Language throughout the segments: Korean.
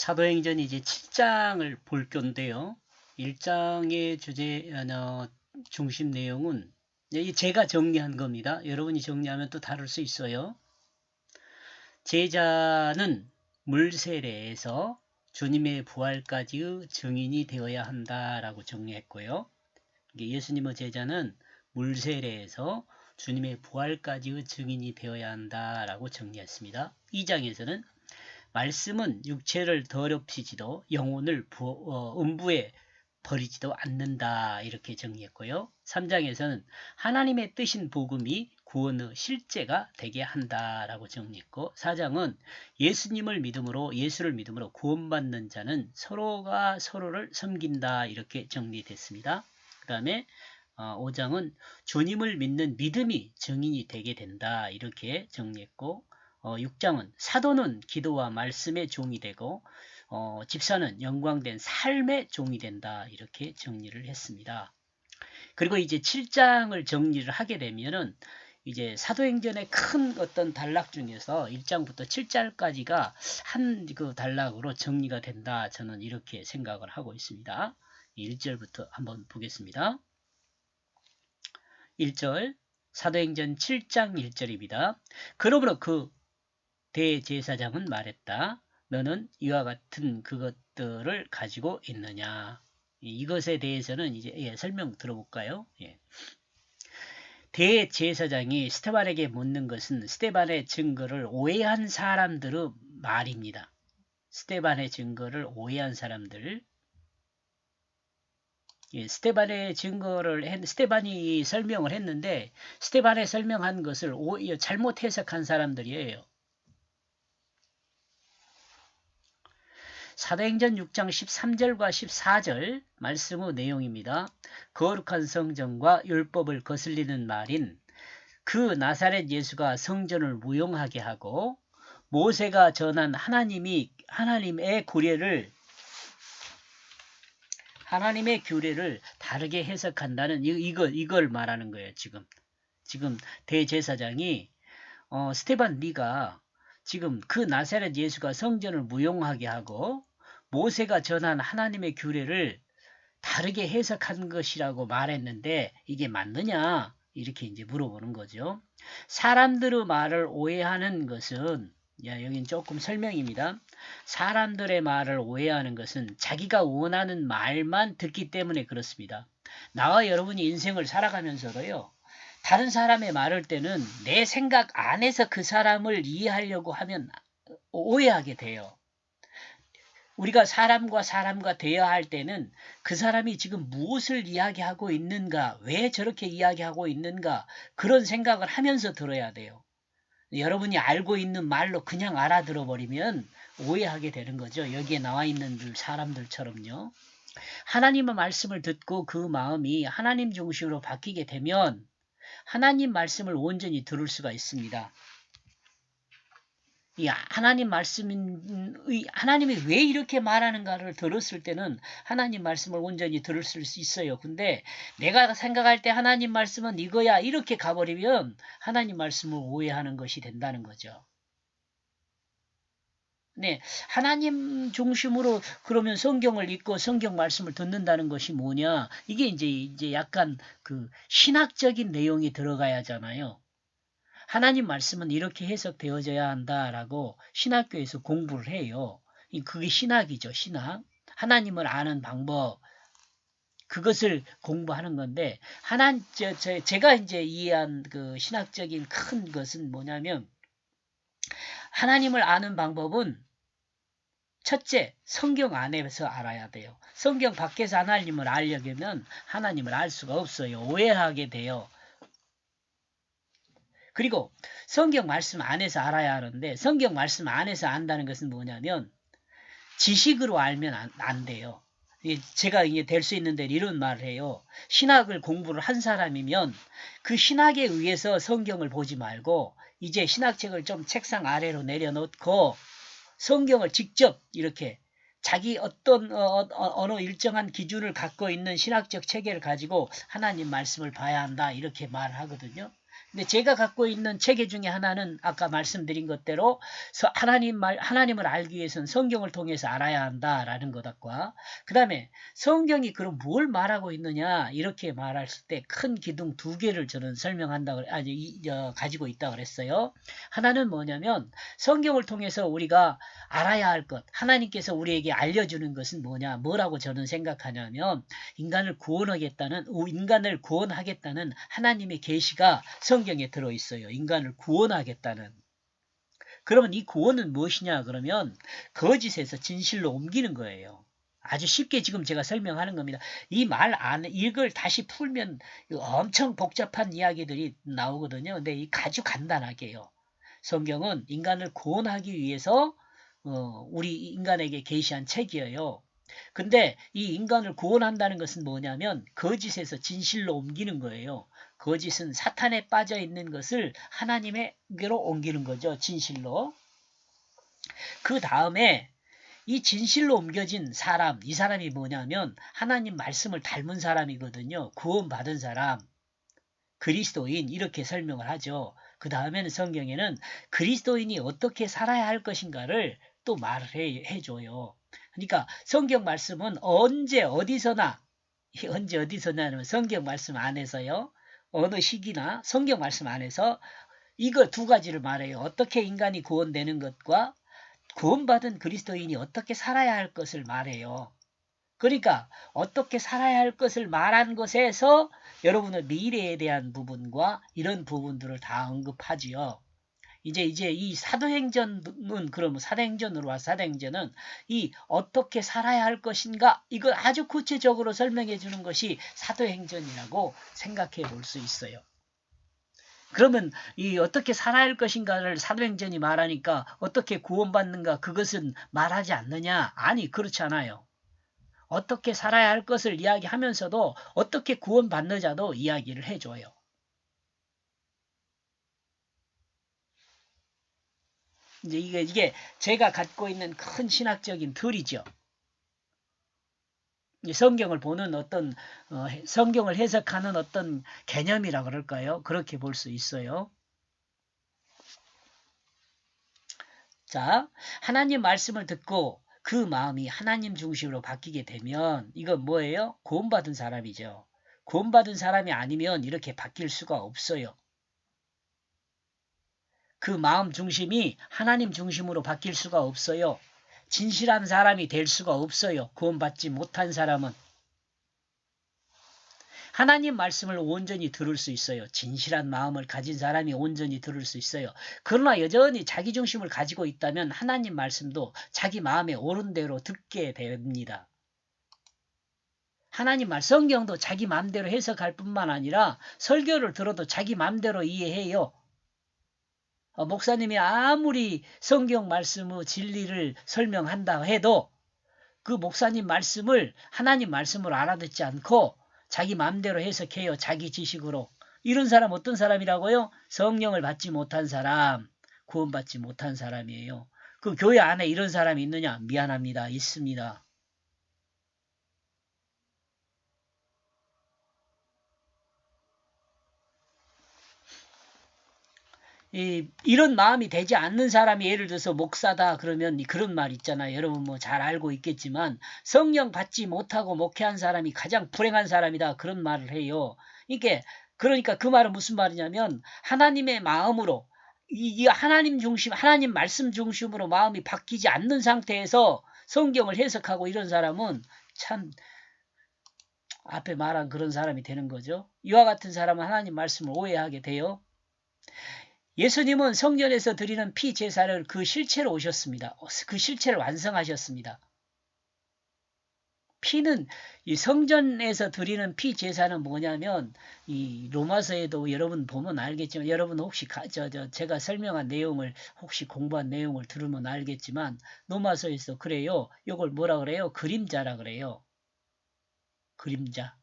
사도행전 이제 7장을 볼 건데요. 1장의 중심 내용은 제가 정리한 겁니다. 여러분이 정리하면 또 다를 수 있어요. 제자는 물 세례에서 주님의 부활까지의 증인이 되어야 한다라고 정리했고요. 예수님의 제자는 물 세례에서 주님의 부활까지의 증인이 되어야 한다라고 정리했습니다. 2장에서는 말씀은 육체를 더럽히지도 영혼을 음부에 버리지도 않는다 이렇게 정리했고요. 3장에서는 하나님의 뜻인 복음이 구원의 실제가 되게 한다라고 정리했고 4장은 예수를 믿음으로 구원받는 자는 서로가 서로를 섬긴다 이렇게 정리됐습니다. 그 다음에 5장은 주님을 믿는 믿음이 증인이 되게 된다 이렇게 정리했고 6장은 사도는 기도와 말씀의 종이 되고 집사는 영광된 삶의 종이 된다 이렇게 정리를 했습니다. 그리고 이제 7장을 정리를 하게 되면은 이제 사도행전의 큰 어떤 단락 중에서 1장부터 7장까지가 한 그 단락으로 정리가 된다. 저는 이렇게 생각을 하고 있습니다. 1절부터 한번 보겠습니다. 1절 사도행전 7장 1절입니다. 그러므로 그 대제사장은 말했다. 너는 이와 같은 그것들을 가지고 있느냐. 이것에 대해서는 이제 설명 들어볼까요? 대제사장이 스데반에게 묻는 것은 스데반의 증거를 오해한 사람들의 말입니다. 스데반의 증거를 오해한 사람들. 스데반의 증거를 스데반이 설명을 했는데 스데반이 설명한 것을 잘못 해석한 사람들이에요. 사도행전 6장 13절과 14절 말씀의 내용입니다. 거룩한 성전과 율법을 거슬리는 말인 그 나사렛 예수가 성전을 무용하게 하고 모세가 전한 하나님의 규례를 다르게 해석한다는 이걸 말하는 거예요. 지금 대제사장이 스데반 네가 지금 그 나사렛 예수가 성전을 무용하게 하고 모세가 전한 하나님의 규례를 다르게 해석한 것이라고 말했는데 이게 맞느냐? 이렇게 이제 물어보는 거죠. 사람들의 말을 오해하는 것은 여긴 조금 설명입니다. 사람들의 말을 오해하는 것은 자기가 원하는 말만 듣기 때문에 그렇습니다. 나와 여러분이 인생을 살아가면서도요. 다른 사람의 말할 때는 내 생각 안에서 그 사람을 이해하려고 하면 오해하게 돼요. 우리가 사람과 대화할 할 때는 그 사람이 지금 무엇을 이야기하고 있는가, 왜 저렇게 이야기하고 있는가 그런 생각을 하면서 들어야 돼요. 여러분이 알고 있는 말로 그냥 알아들어 버리면 오해하게 되는 거죠. 여기에 나와 있는 사람들처럼요. 하나님의 말씀을 듣고 그 마음이 하나님 중심으로 바뀌게 되면 하나님 말씀을 온전히 들을 수가 있습니다. 이 하나님이 왜 이렇게 말하는가를 들었을 때는 하나님 말씀을 온전히 들을 수 있어요. 근데 내가 생각할 때 하나님 말씀은 이거야 이렇게 가버리면 하나님 말씀을 오해하는 것이 된다는 거죠. 네, 하나님 중심으로 그러면 성경을 읽고 성경 말씀을 듣는다는 것이 뭐냐? 이게 이제 약간 그 신학적인 내용이 들어가야 하잖아요. 하나님 말씀은 이렇게 해석되어져야 한다라고 신학교에서 공부를 해요. 그게 신학이죠, 신학. 하나님을 아는 방법. 그것을 공부하는 건데, 제가 이제 이해한 그 신학적인 큰 것은 뭐냐면, 하나님을 아는 방법은 첫째, 성경 안에서 알아야 돼요. 성경 밖에서 하나님을 알려면 하나님을 알 수가 없어요. 오해하게 돼요. 그리고 성경 말씀 안에서 알아야 하는데 성경 말씀 안에서 안다는 것은 뭐냐면 지식으로 알면 안 돼요. 제가 이게 될 수 있는데 이런 말을 해요. 신학을 공부를 한 사람이면 그 신학에 의해서 성경을 보지 말고 이제 신학책을 좀 책상 아래로 내려놓고 성경을 직접 이렇게 자기 어느 일정한 기준을 갖고 있는 신학적 체계를 가지고 하나님 말씀을 봐야 한다 이렇게 말을 하거든요. 근데 제가 갖고 있는 체계 중에 하나는 아까 말씀드린 것대로 하나님을 알기 위해서는 성경을 통해서 알아야 한다라는 것과 그다음에 성경이 그럼 뭘 말하고 있느냐 이렇게 말했을 때 큰 기둥 두 개를 저는 설명한다 가지고 있다 그랬어요. 하나는 뭐냐면 성경을 통해서 우리가 알아야 할 것, 하나님께서 우리에게 알려주는 것은 뭐라고 저는 생각하냐면 인간을 구원하겠다는 하나님의 계시가 성경에 들어있어요. 인간을 구원하겠다는. 그러면 이 구원은 무엇이냐 그러면 거짓에서 진실로 옮기는 거예요. 아주 쉽게 지금 제가 설명하는 겁니다. 이걸 다시 풀면 엄청 복잡한 이야기들이 나오거든요. 근데 아주 간단하게요. 성경은 인간을 구원하기 위해서 우리 인간에게 계시한 책이에요. 근데 이 인간을 구원한다는 것은 뭐냐면 거짓에서 진실로 옮기는 거예요. 거짓은 사탄에 빠져 있는 것을 하나님에게로 옮기는 거죠. 진실로. 그 다음에 이 진실로 옮겨진 사람, 이 사람이 뭐냐면 하나님 말씀을 닮은 사람이거든요. 구원받은 사람, 그리스도인 이렇게 설명을 하죠. 그 다음에는 성경에는 그리스도인이 어떻게 살아야 할 것인가를 또 말을 해줘요. 그러니까 성경 말씀은 언제 어디서나 성경 말씀 안에서요. 어느 시기나 성경 말씀 안에서 이거 두 가지를 말해요. 어떻게 인간이 구원되는 것과 구원받은 그리스도인이 어떻게 살아야 할 것을 말해요. 그러니까 어떻게 살아야 할 것을 말한 것에서 여러분의 미래에 대한 부분과 이런 부분들을 다 언급하지요. 이제 이 사도행전은 그럼 사도행전으로 와 사도행전은 이 어떻게 살아야 할 것인가 이걸 아주 구체적으로 설명해 주는 것이 사도행전이라고 생각해 볼 수 있어요. 그러면 이 어떻게 살아야 할 것인가를 사도행전이 말하니까 어떻게 구원받는가 그것은 말하지 않느냐? 아니 그렇지 않아요. 어떻게 살아야 할 것을 이야기하면서도 어떻게 구원받느냐도 이야기를 해줘요. 이제 이게 제가 갖고 있는 큰 신학적인 틀이죠. 성경을 보는 어떤 성경을 해석하는 어떤 개념이라 그럴까요? 그렇게 볼 수 있어요. 자, 하나님 말씀을 듣고 그 마음이 하나님 중심으로 바뀌게 되면 이건 뭐예요? 구원받은 사람이죠. 구원받은 사람이 아니면 이렇게 바뀔 수가 없어요. 그 마음 중심이 하나님 중심으로 바뀔 수가 없어요. 진실한 사람이 될 수가 없어요. 구원받지 못한 사람은. 하나님 말씀을 온전히 들을 수 있어요. 진실한 마음을 가진 사람이 온전히 들을 수 있어요. 그러나 여전히 자기 중심을 가지고 있다면 하나님 말씀도 자기 마음에 옳은 대로 듣게 됩니다. 하나님 성경도 자기 마음대로 해석할 뿐만 아니라 설교를 들어도 자기 마음대로 이해해요. 목사님이 아무리 성경 말씀의 진리를 설명한다 해도 그 목사님 말씀을 하나님 말씀으로 알아듣지 않고 자기 마음대로 해석해요. 자기 지식으로. 이런 사람 어떤 사람이라고요? 성령을 받지 못한 사람, 구원받지 못한 사람이에요. 그 교회 안에 이런 사람이 있느냐? 미안합니다. 있습니다. 이런 마음이 되지 않는 사람이 예를 들어서 목사다 그러면 그런 말 있잖아요. 여러분 뭐 잘 알고 있겠지만 성령 받지 못하고 목회한 사람이 가장 불행한 사람이다. 그런 말을 해요. 그러니까 그 말은 무슨 말이냐면 하나님의 마음으로 이 하나님 중심, 하나님 말씀 중심으로 마음이 바뀌지 않는 상태에서 성경을 해석하고 이런 사람은 참 앞에 말한 그런 사람이 되는 거죠. 이와 같은 사람은 하나님 말씀을 오해하게 돼요. 예수님은 성전에서 드리는 피 제사를 그 실체로 오셨습니다. 그 실체를 완성하셨습니다. 피는 이 성전에서 드리는 피 제사는 뭐냐면 이 로마서에도 여러분 보면 알겠지만 여러분 혹시 제가 설명한 내용을 혹시 공부한 내용을 들으면 알겠지만 로마서에서 그래요. 이걸 뭐라 그래요? 그림자라 그래요. 그림자.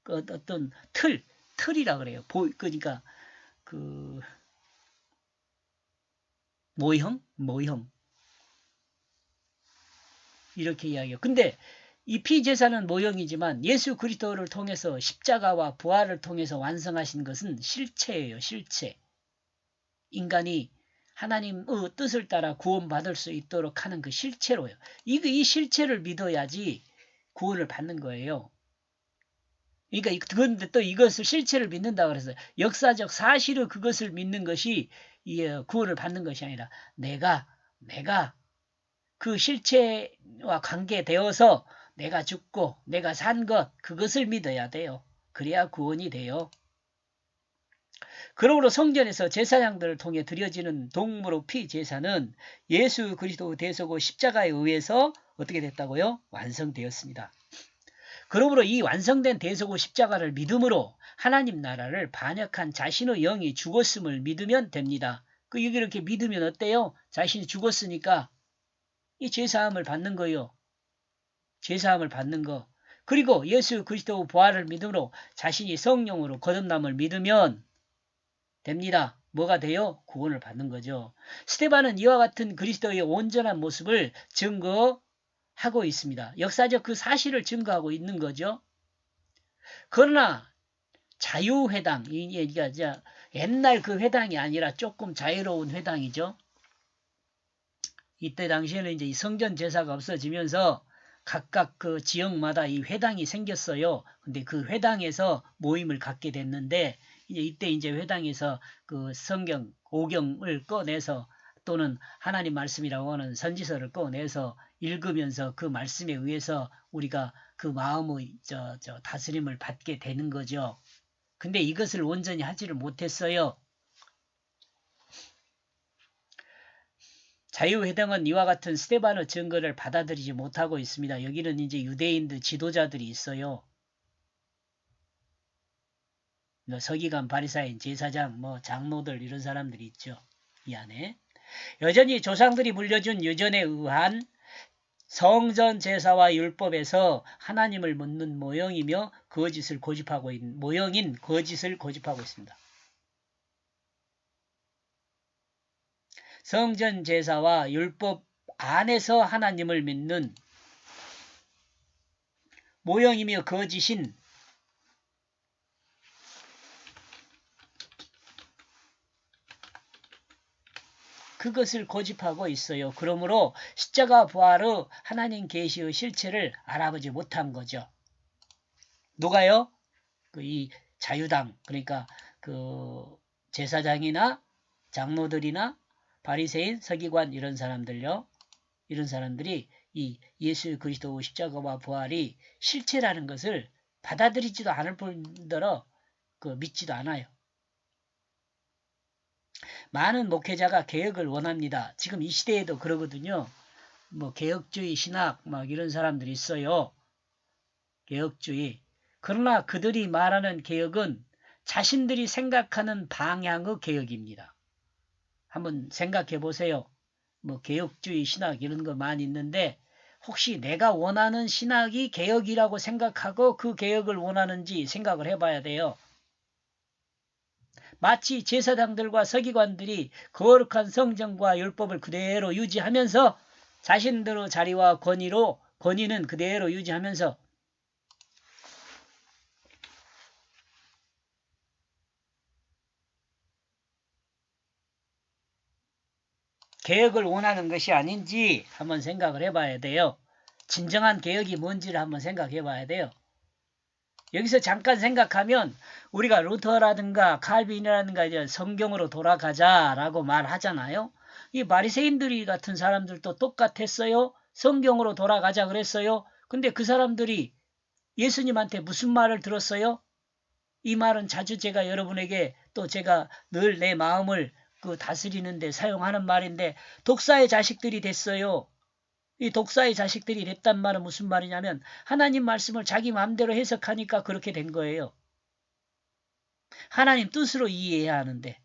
어떤 틀이라 그래요. 그러니까 그 모형 이렇게 이야기해요. 근데 이 피제사는 모형이지만 예수 그리스도를 통해서 십자가와 부활을 통해서 완성하신 것은 실체예요. 실체. 인간이 하나님의 뜻을 따라 구원받을 수 있도록 하는 그 실체로요. 이 실체를 믿어야지 구원을 받는 거예요. 그러니까 그런데 또 이것을 실체를 믿는다고 그래서 역사적 사실의 그것을 믿는 것이 구원을 받는 것이 아니라 내가 그 실체와 관계되어서 내가 죽고 내가 산 것 그것을 믿어야 돼요. 그래야 구원이 돼요. 그러므로 성전에서 제사장들을 통해 드려지는 동물의 피 제사는 예수 그리스도 대속의 십자가에 의해서 어떻게 됐다고요? 완성되었습니다. 그러므로 이 완성된 대속의 십자가를 믿음으로 하나님 나라를 반역한 자신의 영이 죽었음을 믿으면 됩니다. 이렇게 믿으면 어때요? 자신이 죽었으니까 이 제사함을 받는 거요. 제사함을 받는 거. 그리고 예수 그리스도 부활을 믿음으로 자신이 성령으로 거듭남을 믿으면 됩니다. 뭐가 돼요? 구원을 받는 거죠. 스데반은 이와 같은 그리스도의 온전한 모습을 증거하고 있습니다. 역사적 그 사실을 증거하고 있는 거죠. 그러나 자유회당, 이게 옛날 그 회당이 아니라 조금 자유로운 회당이죠. 이때 당시에는 이제 이 성전 제사가 없어지면서 각각 그 지역마다 이 회당이 생겼어요. 근데 그 회당에서 모임을 갖게 됐는데 이때 이제 회당에서 그 성경 오경을 꺼내서 또는 하나님 말씀이라고 하는 선지서를 꺼내서 읽으면서 그 말씀에 의해서 우리가 그 마음의 다스림을 받게 되는 거죠. 근데 이것을 온전히 하지를 못했어요. 자유회당은 이와 같은 스데반의 증거를 받아들이지 못하고 있습니다. 여기는 이제 유대인들 지도자들이 있어요. 서기관, 바리사인, 제사장, 장로들 이런 사람들이 있죠. 이 안에. 여전히 조상들이 물려준 유전에 의한 성전 제사와 율법에서 하나님을 묻는 모형인 거짓을 고집하고 있습니다. 성전 제사와 율법 안에서 하나님을 믿는 모형이며 거짓인 그것을 고집하고 있어요. 그러므로 십자가 부활의 하나님 계시의 실체를 알아보지 못한 거죠. 누가요? 이 자유당, 그러니까 그 제사장이나 장로들이나 바리새인, 서기관 이런 사람들요. 이런 사람들이 이 예수 그리스도 십자가와 부활이 실체라는 것을 받아들이지도 않을 뿐더러 믿지도 않아요. 많은 목회자가 개혁을 원합니다. 지금 이 시대에도 그러거든요. 개혁주의 신학 이런 사람들이 있어요. 개혁주의. 그러나 그들이 말하는 개혁은 자신들이 생각하는 방향의 개혁입니다. 한번 생각해 보세요. 개혁주의 신학 이런 거 많이 있는데 혹시 내가 원하는 신학이 개혁이라고 생각하고 그 개혁을 원하는지 생각을 해봐야 돼요. 마치 제사장들과 서기관들이 거룩한 성전과 율법을 그대로 유지하면서 자신들의 자리와 권위는 그대로 유지하면서 개혁을 원하는 것이 아닌지 한번 생각을 해봐야 돼요. 진정한 개혁이 뭔지를 한번 생각해 봐야 돼요. 여기서 잠깐 생각하면 우리가 루터라든가 칼빈이라든가 이제 성경으로 돌아가자라고 말하잖아요. 이 바리새인들이 같은 사람들도 똑같았어요. 성경으로 돌아가자 그랬어요. 근데 그 사람들이 예수님한테 무슨 말을 들었어요? 이 말은 자주 제가 여러분에게 또 제가 늘 내 마음을 다스리는데 사용하는 말인데 독사의 자식들이 됐어요. 이 독사의 자식들이 됐단 말은 무슨 말이냐면 하나님 말씀을 자기 마음대로 해석하니까 그렇게 된 거예요. 하나님 뜻으로 이해해야 하는데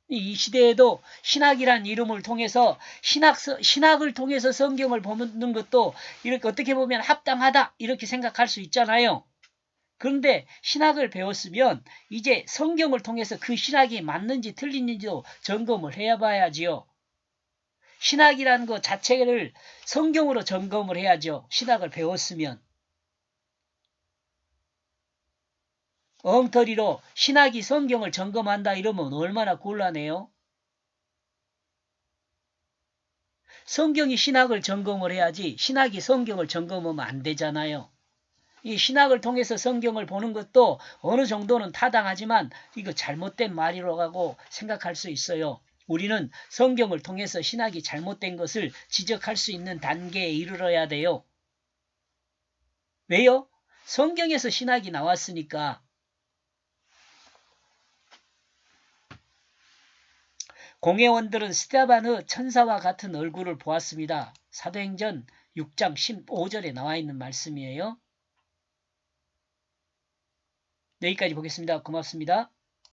이 시대에도 신학이란 이름을 통해서 신학을 통해서 성경을 보는 것도 이렇게 어떻게 보면 합당하다 이렇게 생각할 수 있잖아요. 그런데 신학을 배웠으면 이제 성경을 통해서 그 신학이 맞는지 틀리는지도 점검을 해봐야지요. 신학이라는 것 자체를 성경으로 점검을 해야죠. 신학을 배웠으면. 엉터리로 신학이 성경을 점검한다 이러면 얼마나 곤란해요. 성경이 신학을 점검을 해야지 신학이 성경을 점검하면 안 되잖아요. 이 신학을 통해서 성경을 보는 것도 어느 정도는 타당하지만 이거 잘못된 말이라고 생각할 수 있어요. 우리는 성경을 통해서 신학이 잘못된 것을 지적할 수 있는 단계에 이르러야 돼요. 왜요? 성경에서 신학이 나왔으니까. 공회원들은 스데반의 천사와 같은 얼굴을 보았습니다. 사도행전 6장 15절에 나와 있는 말씀이에요. 여기까지 보겠습니다. 고맙습니다.